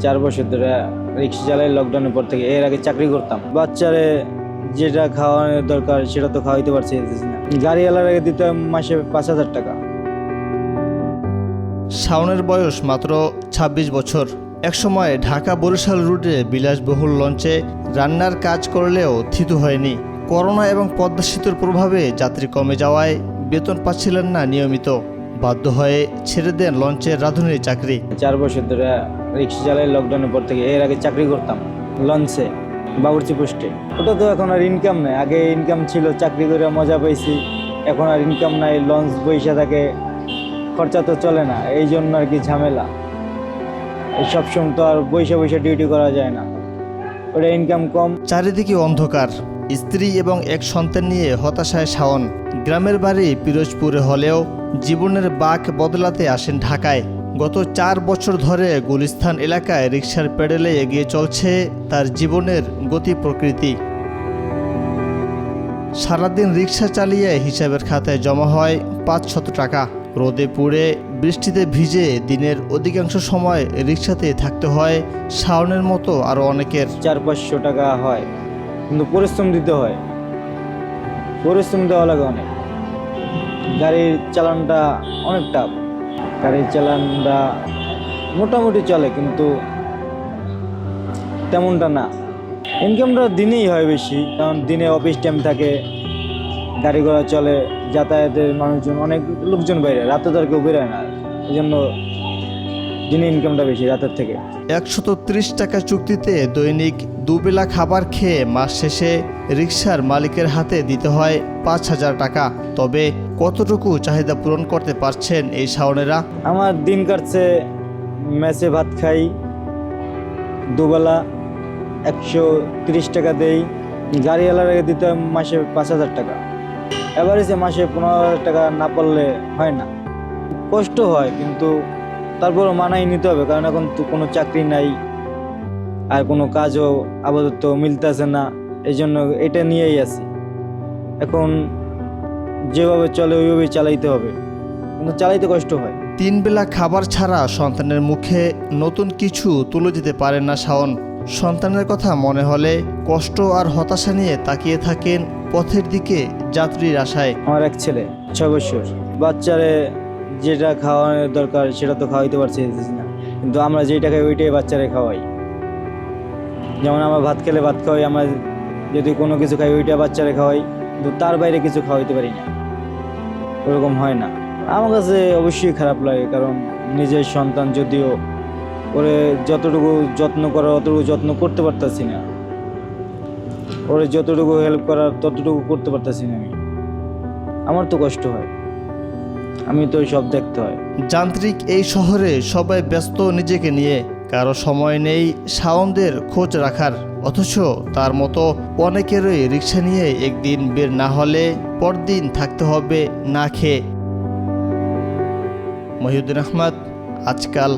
4 বছর ধরে রিক্সা চালাই লকডাউনের পর থেকে। এর আগে চাকরি করতাম। বাচ্চারে যেটা খাওয়ানোর দরকার সেটা তো খাওয়াইতে পারছি না। গাড়িওয়ালার আগে দিতে হয় মাসে 5,000 টাকা। শাওনের বয়স মাত্র 26 বছর। একসময় ঢাকা বরিশাল রুটে বিলাসবহুল লঞ্চে রান্নার কাজ করলেও থিতু হয়নি। করোনা এবং পদ্মা সেতুর প্রভাবে যাত্রী কমে যাওয়ায় বেতন পাচ্ছিলেন না নিয়মিত। বাধ্য হয়ে ছেড়ে দেন লঞ্চের রাঁধুনির চাকরি। 4 বছর ধরে রিক্সা চালাই লকডাউনের পর থেকে। এর আগে চাকরি করতাম লঞ্চে, বাবুর্চি পোস্টে। ওটা তো এখন আর ইনকাম নেই। আগে ইনকাম ছিল, চাকরি করে মজা পাইছি। এখন আর ইনকাম নাই, লঞ্চ বইসা থাকে, খরচা তো চলে না। এই জন্য আর কি ঝামেলা। এই সবসময় তো আর বইসা বইসা ডিউটি করা যায় না, ওটা ইনকাম কম। চারিদিকে অন্ধকার। স্ত্রী এবং এক সন্তান নিয়ে হতাশায় শাওন। গ্রামের বাড়ি পিরোজপুরে হলেও জীবনের বাঁক বদলাতে আসেন ঢাকায়। গত 4 বছর ধরে গুলিস্তান এলাকায় রিকশার পেডেলে এগিয়ে চলছে তার জীবনের গতি প্রকৃতি। সারাদিন রিকশা চালিয়ে হিসাবের খাতায় জমা হয় 500 টাকা। রোদে পুড়ে বৃষ্টিতে ভিজে দিনের অধিকাংশ সময় রিকশাতে থাকতে হয় শাওনের মতো আরও অনেকের। 400-500 টাকা হয়, কিন্তু পরিশ্রম দিতে হয়। পরিশ্রম দেওয়া লাগে অনেক। গাড়ির চালানটা অনেক টাফ। গাড়ির চালানটা মোটামুটি চলে, কিন্তু তেমনটা না। ইনকামটা দিনেই হয় বেশি, কারণ দিনে অফিস টাইম থাকে, গাড়ি ঘোড়া চলে, যাতায়াতের মানুষজন, অনেক লোকজন বাইরে। রাতে তো আর কেউ বেরোয় না, এই জন্য দিনে ইনকামটা বেশি রাতের থেকে। 130 টাকা চুক্তিতে দৈনিক দুবেলা খাবার খেয়ে মাস শেষে রিকশার মালিকের হাতে দিতে হয় 5,000 টাকা। তবে কতটুকু চাহিদা পূরণ করতে পারছেন এই শাওনেরা? আমার দিন কাটছে, মেসে ভাত খাই, দুবেলা 130 টাকা দেই। গাড়িওয়ালার আগে দিতে হয় মাসে 5,000 টাকা। এভারেজে মাসে 15,000 টাকা না পড়লে হয় না। কষ্ট হয়, কিন্তু তারপরও মানাই নিতে হবে, কারণ এখন তো কোনো চাকরি নাই, আর কোনো কাজও আপাতত মিলতেছে না। এই জন্য এটা নিয়েই আছি। এখন যেভাবে চলে ওইভাবেই চালাইতে হবে, কিন্তু চালাইতে কষ্ট হয়। 3 বেলা খাবার ছাড়া সন্তানের মুখে নতুন কিছু তুলে দিতে পারেন না শাওন। সন্তানের কথা মনে হলে কষ্ট আর হতাশা নিয়ে তাকিয়ে থাকেন পথের দিকে যাত্রীর আশায়। আমার এক ছেলে, 6 বছর। বাচ্চারে যেটা খাওয়ানোর দরকার সেটা তো খাওয়াইতে পারছি না, কিন্তু আমরা যেটা খাই ওইটাই বাচ্চারে খাওয়াই। যেমন আমরা ভাত খেলে ভাত খাওয়াই, আমরা যদি কোনো কিছু খাই ওইটা বাচ্চারে খাওয়াই, কিন্তু তার বাইরে কিছু খাওয়াইতে পারি না। ওরকম হয় না। আমার কাছে অবশ্যই খারাপ লাগে, কারণ নিজের সন্তান, যদিও ওরে যতটুকু যত্ন করার অতটুকু যত্ন করতে পারতাছি না। ওরে যতটুকু হেল্প করার ততটুকু করতে পারতাছি না। আমার তো কষ্ট হয়, আমি তো সব দেখতে হয়। যান্ত্রিক এই শহরে সবাই ব্যস্ত নিজেকে নিয়ে, কারো সময় নেই শাওনদের খোঁজ রাখার। অথচ তার মতো অনেকেরই রিকশা নিয়ে একদিন বের না হলে পরদিন থাকতে হবে না খেয়ে। মহিউদ্দিন আহমদ, আজকাল।